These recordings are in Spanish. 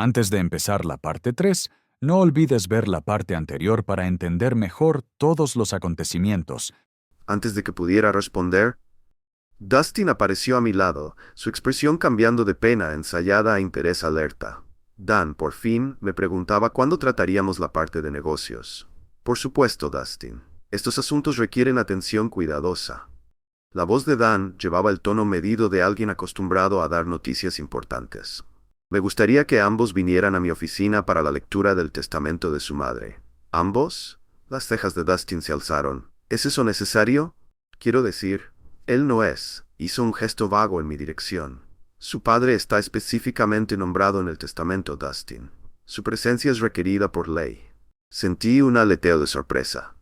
Antes de empezar la parte 3, no olvides ver la parte anterior para entender mejor todos los acontecimientos. Antes de que pudiera responder, Dustin apareció a mi lado, su expresión cambiando de pena ensayada a interés alerta. Dan, por fin, me preguntaba cuándo trataríamos la parte de negocios. Por supuesto, Dustin. Estos asuntos requieren atención cuidadosa. La voz de Dan llevaba el tono medido de alguien acostumbrado a dar noticias importantes. Me gustaría que ambos vinieran a mi oficina para la lectura del testamento de su madre. ¿Ambos? Las cejas de Dustin se alzaron. ¿Es eso necesario? Quiero decir, él no es. Hizo un gesto vago en mi dirección. Su padre está específicamente nombrado en el testamento, Dustin. Su presencia es requerida por ley. Sentí un aleteo de sorpresa.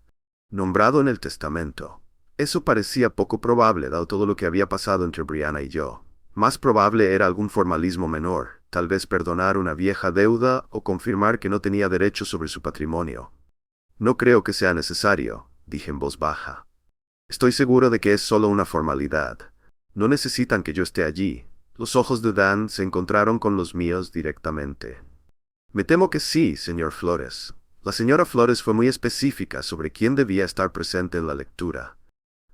Nombrado en el testamento. Eso parecía poco probable, dado todo lo que había pasado entre Brianna y yo. Más probable era algún formalismo menor, tal vez perdonar una vieja deuda o confirmar que no tenía derecho sobre su patrimonio. No creo que sea necesario, dije en voz baja. Estoy seguro de que es solo una formalidad. No necesitan que yo esté allí. Los ojos de Dan se encontraron con los míos directamente. Me temo que sí, señor Flores. La señora Flores fue muy específica sobre quién debía estar presente en la lectura.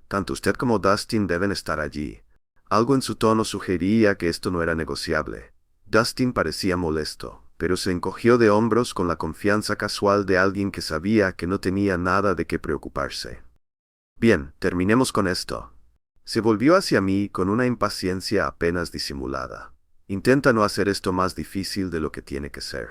Tanto usted como Dustin deben estar allí. Algo en su tono sugería que esto no era negociable. Dustin parecía molesto, pero se encogió de hombros con la confianza casual de alguien que sabía que no tenía nada de qué preocuparse. Bien, terminemos con esto. Se volvió hacia mí con una impaciencia apenas disimulada. Intenta no hacer esto más difícil de lo que tiene que ser.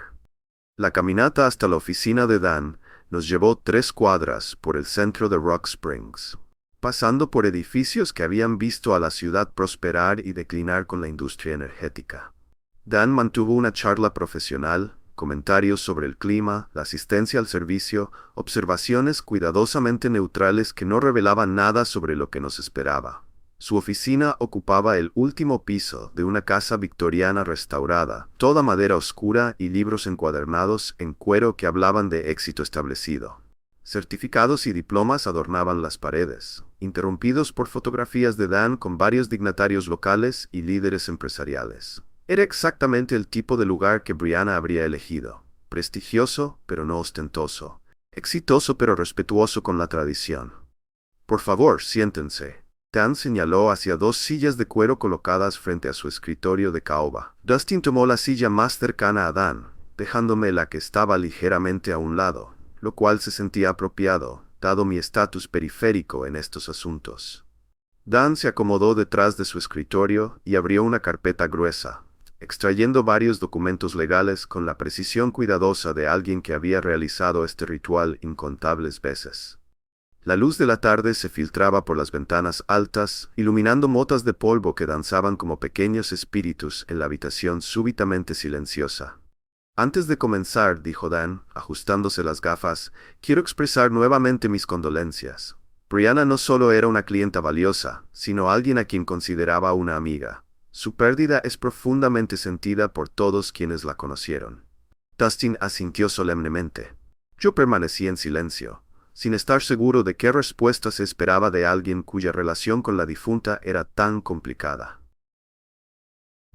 La caminata hasta la oficina de Dan nos llevó 3 cuadras por el centro de Rock Springs, pasando por edificios que habían visto a la ciudad prosperar y declinar con la industria energética. Dan mantuvo una charla profesional, comentarios sobre el clima, la asistencia al servicio, observaciones cuidadosamente neutrales que no revelaban nada sobre lo que nos esperaba. Su oficina ocupaba el último piso de una casa victoriana restaurada, toda madera oscura y libros encuadernados en cuero que hablaban de éxito establecido. Certificados y diplomas adornaban las paredes, interrumpidos por fotografías de Dan con varios dignatarios locales y líderes empresariales. Era exactamente el tipo de lugar que Brianna habría elegido. Prestigioso, pero no ostentoso. Exitoso, pero respetuoso con la tradición. Por favor, siéntense. Dan señaló hacia 2 sillas de cuero colocadas frente a su escritorio de caoba. Dustin tomó la silla más cercana a Dan, dejándome la que estaba ligeramente a un lado, lo cual se sentía apropiado, dado mi estatus periférico en estos asuntos. Dan se acomodó detrás de su escritorio y abrió una carpeta gruesa, extrayendo varios documentos legales con la precisión cuidadosa de alguien que había realizado este ritual incontables veces. La luz de la tarde se filtraba por las ventanas altas, iluminando motas de polvo que danzaban como pequeños espíritus en la habitación súbitamente silenciosa. Antes de comenzar, dijo Dan, ajustándose las gafas, quiero expresar nuevamente mis condolencias. Brianna no solo era una clienta valiosa, sino alguien a quien consideraba una amiga. Su pérdida es profundamente sentida por todos quienes la conocieron. Dustin asintió solemnemente. Yo permanecí en silencio, sin estar seguro de qué respuesta se esperaba de alguien cuya relación con la difunta era tan complicada.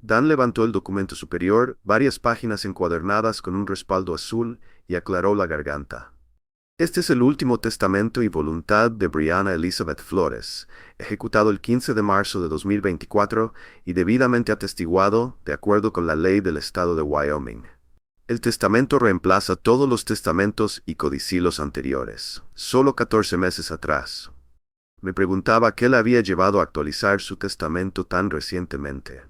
Dan levantó el documento superior, varias páginas encuadernadas con un respaldo azul, y aclaró la garganta. Este es el último testamento y voluntad de Brianna Elizabeth Flores, ejecutado el 15 de marzo de 2024 y debidamente atestiguado de acuerdo con la ley del estado de Wyoming. El testamento reemplaza todos los testamentos y codicilios anteriores, solo 14 meses atrás. Me preguntaba qué la había llevado a actualizar su testamento tan recientemente.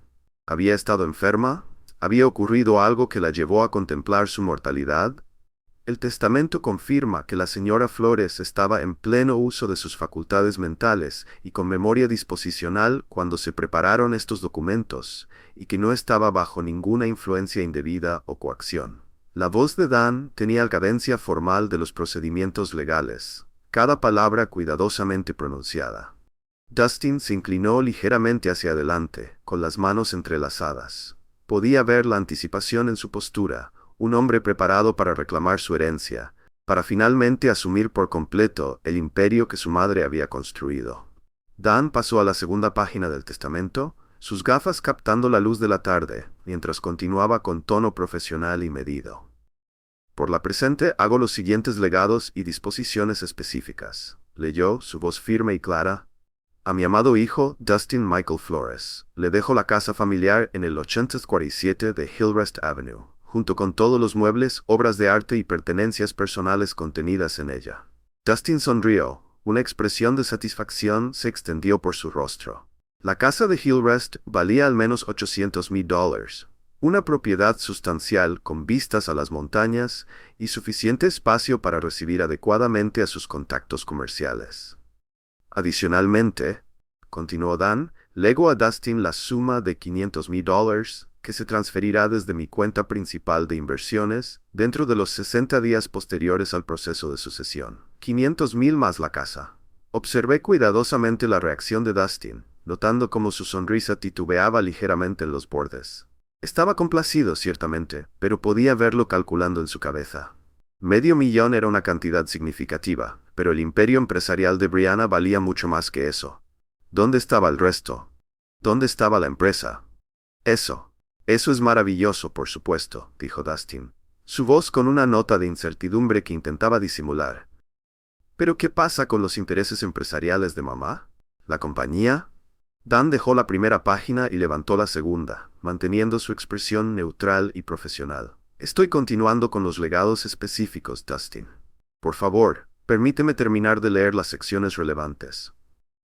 ¿Había estado enferma? ¿Había ocurrido algo que la llevó a contemplar su mortalidad? El testamento confirma que la señora Flores estaba en pleno uso de sus facultades mentales y con memoria disposicional cuando se prepararon estos documentos, y que no estaba bajo ninguna influencia indebida o coacción. La voz de Dan tenía la cadencia formal de los procedimientos legales, cada palabra cuidadosamente pronunciada. Dustin se inclinó ligeramente hacia adelante, con las manos entrelazadas. Podía ver la anticipación en su postura, un hombre preparado para reclamar su herencia, para finalmente asumir por completo el imperio que su madre había construido. Dan pasó a la segunda página del testamento, sus gafas captando la luz de la tarde, mientras continuaba con tono profesional y medido. Por la presente hago los siguientes legados y disposiciones específicas, leyó, su voz firme y clara. A mi amado hijo, Dustin Michael Flores, le dejo la casa familiar en el 8047 de Hillrest Avenue, junto con todos los muebles, obras de arte y pertenencias personales contenidas en ella. Dustin sonrió, una expresión de satisfacción se extendió por su rostro. La casa de Hillrest valía al menos $800,000, una propiedad sustancial con vistas a las montañas y suficiente espacio para recibir adecuadamente a sus contactos comerciales. Adicionalmente, continuó Dan, lego a Dustin la suma de $500,000 que se transferirá desde mi cuenta principal de inversiones dentro de los 60 días posteriores al proceso de sucesión. 500,000 más la casa. Observé cuidadosamente la reacción de Dustin, notando cómo su sonrisa titubeaba ligeramente en los bordes. Estaba complacido, ciertamente, pero podía verlo calculando en su cabeza. $500,000 era una cantidad significativa, pero el imperio empresarial de Brianna valía mucho más que eso. ¿Dónde estaba el resto? ¿Dónde estaba la empresa? Eso es maravilloso, por supuesto, dijo Dustin, su voz con una nota de incertidumbre que intentaba disimular. ¿Pero qué pasa con los intereses empresariales de mamá? ¿La compañía? Dan dejó la primera página y levantó la segunda, manteniendo su expresión neutral y profesional. Estoy continuando con los legados específicos, Dustin. Por favor, permíteme terminar de leer las secciones relevantes.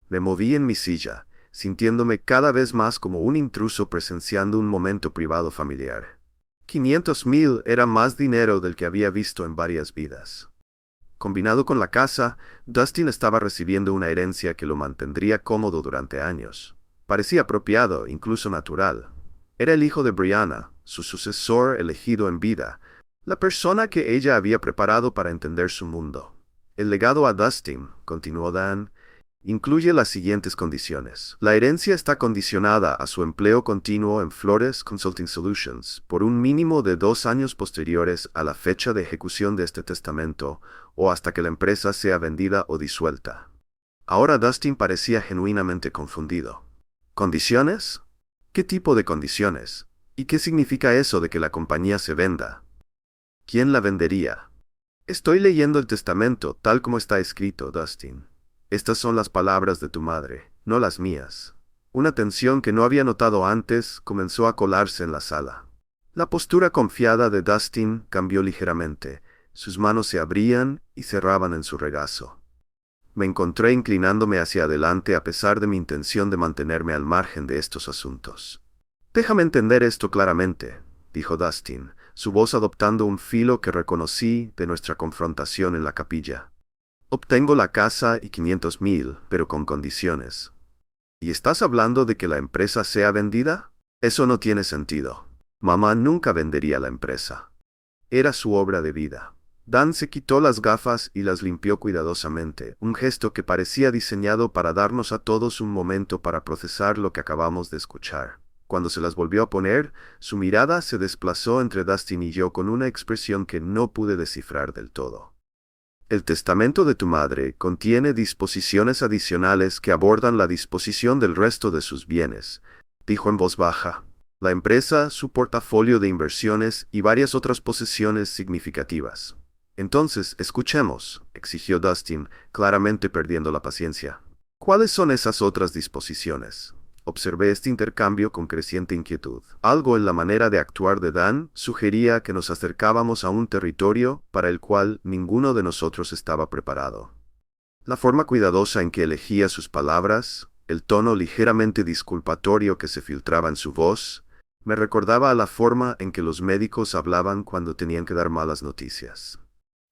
Me moví en mi silla, sintiéndome cada vez más como un intruso presenciando un momento privado familiar. 500,000 era más dinero del que había visto en varias vidas. Combinado con la casa, Dustin estaba recibiendo una herencia que lo mantendría cómodo durante años. Parecía apropiado, incluso natural. Era el hijo de Brianna, su sucesor elegido en vida, la persona que ella había preparado para entender su mundo. El legado a Dustin, continuó Dan, incluye las siguientes condiciones. La herencia está condicionada a su empleo continuo en Flores Consulting Solutions por un mínimo de 2 años posteriores a la fecha de ejecución de este testamento o hasta que la empresa sea vendida o disuelta. Ahora Dustin parecía genuinamente confundido. ¿Condiciones? ¿Qué tipo de condiciones? ¿Y qué significa eso de que la compañía se venda? ¿Quién la vendería? Estoy leyendo el testamento tal como está escrito, Dustin. Estas son las palabras de tu madre, no las mías. Una tensión que no había notado antes comenzó a colarse en la sala. La postura confiada de Dustin cambió ligeramente. Sus manos se abrían y cerraban en su regazo. Me encontré inclinándome hacia adelante a pesar de mi intención de mantenerme al margen de estos asuntos. Déjame entender esto claramente, dijo Dustin, su voz adoptando un filo que reconocí de nuestra confrontación en la capilla. Obtengo la casa y 500,000, pero con condiciones. ¿Y estás hablando de que la empresa sea vendida? Eso no tiene sentido. Mamá nunca vendería la empresa. Era su obra de vida. Dan se quitó las gafas y las limpió cuidadosamente, un gesto que parecía diseñado para darnos a todos un momento para procesar lo que acabamos de escuchar. Cuando se las volvió a poner, su mirada se desplazó entre Dustin y yo con una expresión que no pude descifrar del todo. El testamento de tu madre contiene disposiciones adicionales que abordan la disposición del resto de sus bienes, dijo en voz baja. La empresa, su portafolio de inversiones y varias otras posesiones significativas. Entonces, escuchemos, exigió Dustin, claramente perdiendo la paciencia. ¿Cuáles son esas otras disposiciones? Observé este intercambio con creciente inquietud. Algo en la manera de actuar de Dan sugería que nos acercábamos a un territorio para el cual ninguno de nosotros estaba preparado. La forma cuidadosa en que elegía sus palabras, el tono ligeramente disculpatorio que se filtraba en su voz, me recordaba a la forma en que los médicos hablaban cuando tenían que dar malas noticias.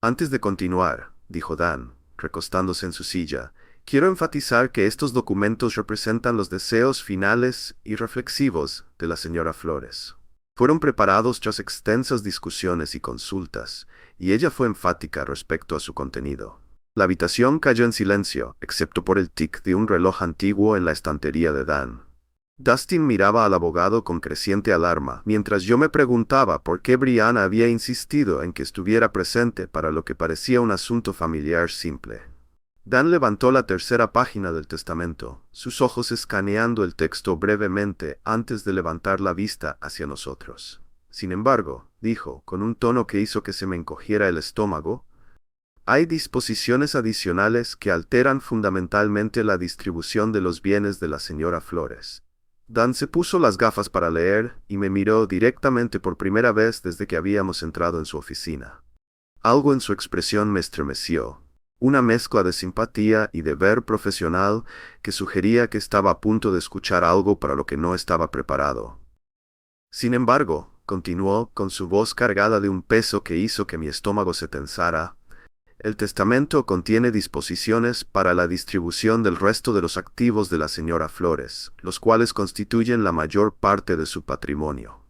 Antes de continuar, dijo Dan, recostándose en su silla, quiero enfatizar que estos documentos representan los deseos finales y reflexivos de la señora Flores. Fueron preparados tras extensas discusiones y consultas, y ella fue enfática respecto a su contenido. La habitación cayó en silencio, excepto por el tic de un reloj antiguo en la estantería de Dan. Dustin miraba al abogado con creciente alarma, mientras yo me preguntaba por qué Brianna había insistido en que estuviera presente para lo que parecía un asunto familiar simple. Dan levantó la tercera página del testamento, sus ojos escaneando el texto brevemente antes de levantar la vista hacia nosotros. Sin embargo, dijo, con un tono que hizo que se me encogiera el estómago, hay disposiciones adicionales que alteran fundamentalmente la distribución de los bienes de la señora Flores. Dan se puso las gafas para leer y me miró directamente por primera vez desde que habíamos entrado en su oficina. Algo en su expresión me estremeció, una mezcla de simpatía y deber profesional que sugería que estaba a punto de escuchar algo para lo que no estaba preparado. Sin embargo, continuó con su voz cargada de un peso que hizo que mi estómago se tensara, el testamento contiene disposiciones para la distribución del resto de los activos de la señora Flores, los cuales constituyen la mayor parte de su patrimonio.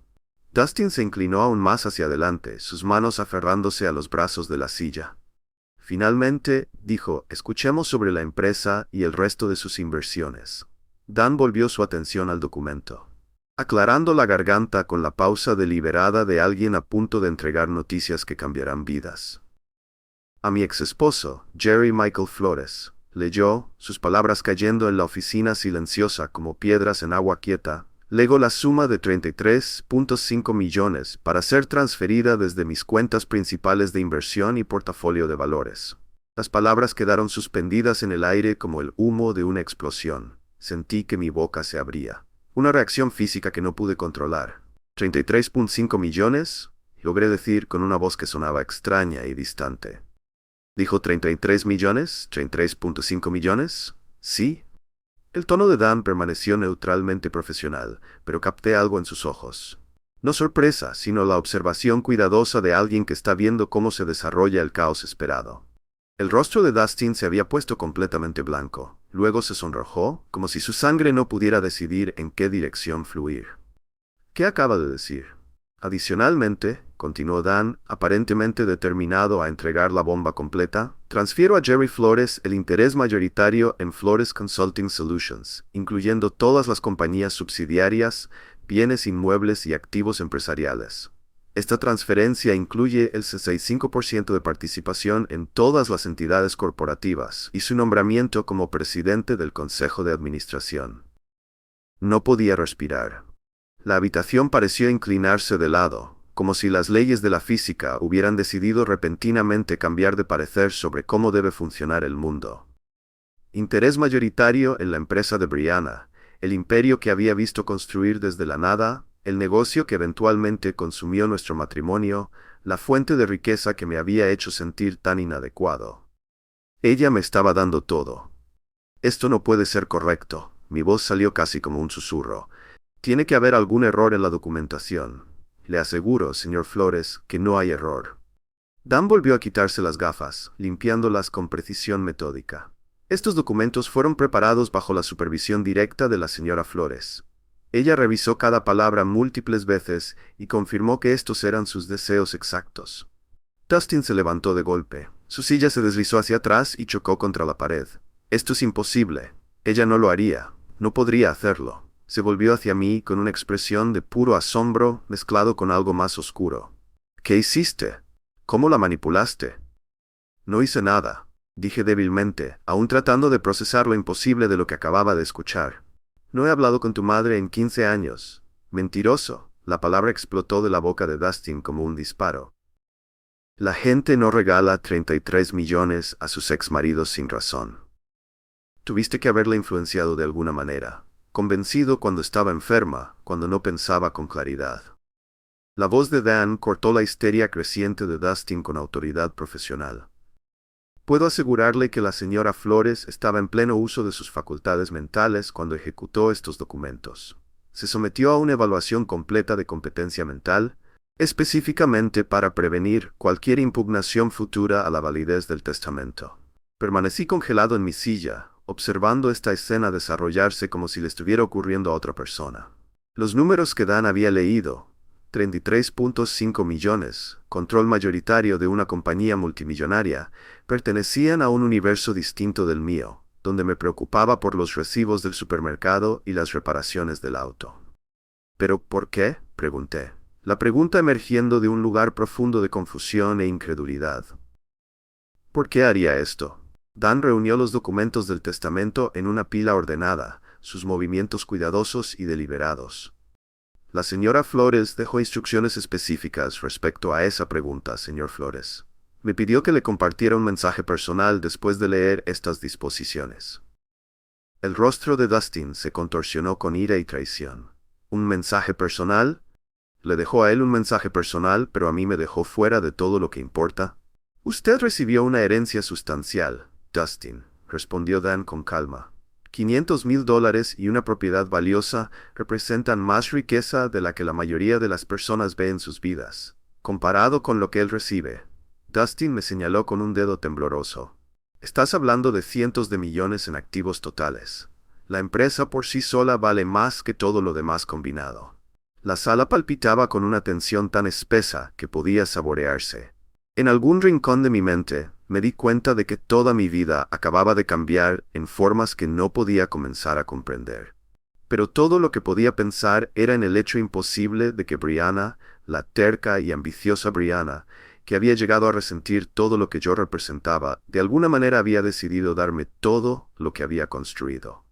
Dustin se inclinó aún más hacia adelante, sus manos aferrándose a los brazos de la silla. Finalmente, dijo, escuchemos sobre la empresa y el resto de sus inversiones. Dan volvió su atención al documento, aclarando la garganta con la pausa deliberada de alguien a punto de entregar noticias que cambiarán vidas. A mi ex esposo, Jerry Michael Flores, leyó, sus palabras cayendo en la oficina silenciosa como piedras en agua quieta, legó la suma de 33.5 millones para ser transferida desde mis cuentas principales de inversión y portafolio de valores. Las palabras quedaron suspendidas en el aire como el humo de una explosión. Sentí que mi boca se abría. Una reacción física que no pude controlar. 33.5 millones, logré decir con una voz que sonaba extraña y distante. ¿Dijo 33 millones? ¿33.5 millones? Sí. El tono de Dan permaneció neutralmente profesional, pero capté algo en sus ojos. No sorpresa, sino la observación cuidadosa de alguien que está viendo cómo se desarrolla el caos esperado. El rostro de Dustin se había puesto completamente blanco. Luego se sonrojó, como si su sangre no pudiera decidir en qué dirección fluir. ¿Qué acaba de decir? Adicionalmente, continuó Dan, aparentemente determinado a entregar la bomba completa, transfiero a Jerry Flores el interés mayoritario en Flores Consulting Solutions, incluyendo todas las compañías subsidiarias, bienes inmuebles y activos empresariales. Esta transferencia incluye el 65% de participación en todas las entidades corporativas y su nombramiento como presidente del Consejo de Administración. No podía respirar. La habitación pareció inclinarse de lado, como si las leyes de la física hubieran decidido repentinamente cambiar de parecer sobre cómo debe funcionar el mundo. Interés mayoritario en la empresa de Brianna, el imperio que había visto construir desde la nada, el negocio que eventualmente consumió nuestro matrimonio, la fuente de riqueza que me había hecho sentir tan inadecuado. Ella me estaba dando todo. Esto no puede ser correcto. Mi voz salió casi como un susurro. Tiene que haber algún error en la documentación. Le aseguro, señor Flores, que no hay error. Dan volvió a quitarse las gafas, limpiándolas con precisión metódica. Estos documentos fueron preparados bajo la supervisión directa de la señora Flores. Ella revisó cada palabra múltiples veces y confirmó que estos eran sus deseos exactos. Dustin se levantó de golpe. Su silla se deslizó hacia atrás y chocó contra la pared. Esto es imposible. Ella no lo haría. No podría hacerlo. Se volvió hacia mí con una expresión de puro asombro mezclado con algo más oscuro. ¿Qué hiciste? ¿Cómo la manipulaste? No hice nada, dije débilmente, aún tratando de procesar lo imposible de lo que acababa de escuchar. No he hablado con tu madre en 15 años. Mentiroso. La palabra explotó de la boca de Dustin como un disparo. La gente no regala 33 millones a sus exmaridos sin razón. Tuviste que haberla influenciado de alguna manera. Convencido cuando estaba enferma, cuando no pensaba con claridad. La voz de Dan cortó la histeria creciente de Dustin con autoridad profesional. Puedo asegurarle que la señora Flores estaba en pleno uso de sus facultades mentales cuando ejecutó estos documentos. Se sometió a una evaluación completa de competencia mental, específicamente para prevenir cualquier impugnación futura a la validez del testamento. Permanecí congelado en mi silla, observando esta escena desarrollarse como si le estuviera ocurriendo a otra persona. Los números que Dan había leído, 33.5 millones, control mayoritario de una compañía multimillonaria, pertenecían a un universo distinto del mío, donde me preocupaba por los recibos del supermercado y las reparaciones del auto. ¿Pero por qué?, pregunté, la pregunta emergiendo de un lugar profundo de confusión e incredulidad. ¿Por qué haría esto? Dan reunió los documentos del testamento en una pila ordenada, sus movimientos cuidadosos y deliberados. La señora Flores dejó instrucciones específicas respecto a esa pregunta, señor Flores. Me pidió que le compartiera un mensaje personal después de leer estas disposiciones. El rostro de Dustin se contorsionó con ira y traición. ¿Un mensaje personal? Le dejó a él un mensaje personal, pero a mí me dejó fuera de todo lo que importa. Usted recibió una herencia sustancial, Dustin, respondió Dan con calma. $500,000 y una propiedad valiosa representan más riqueza de la que la mayoría de las personas ve en sus vidas, comparado con lo que él recibe. Dustin me señaló con un dedo tembloroso. Estás hablando de cientos de millones en activos totales. La empresa por sí sola vale más que todo lo demás combinado. La sala palpitaba con una tensión tan espesa que podía saborearse. En algún rincón de mi mente, me di cuenta de que toda mi vida acababa de cambiar en formas que no podía comenzar a comprender. Pero todo lo que podía pensar era en el hecho imposible de que Brianna, la terca y ambiciosa Brianna, que había llegado a resentir todo lo que yo representaba, de alguna manera había decidido darme todo lo que había construido.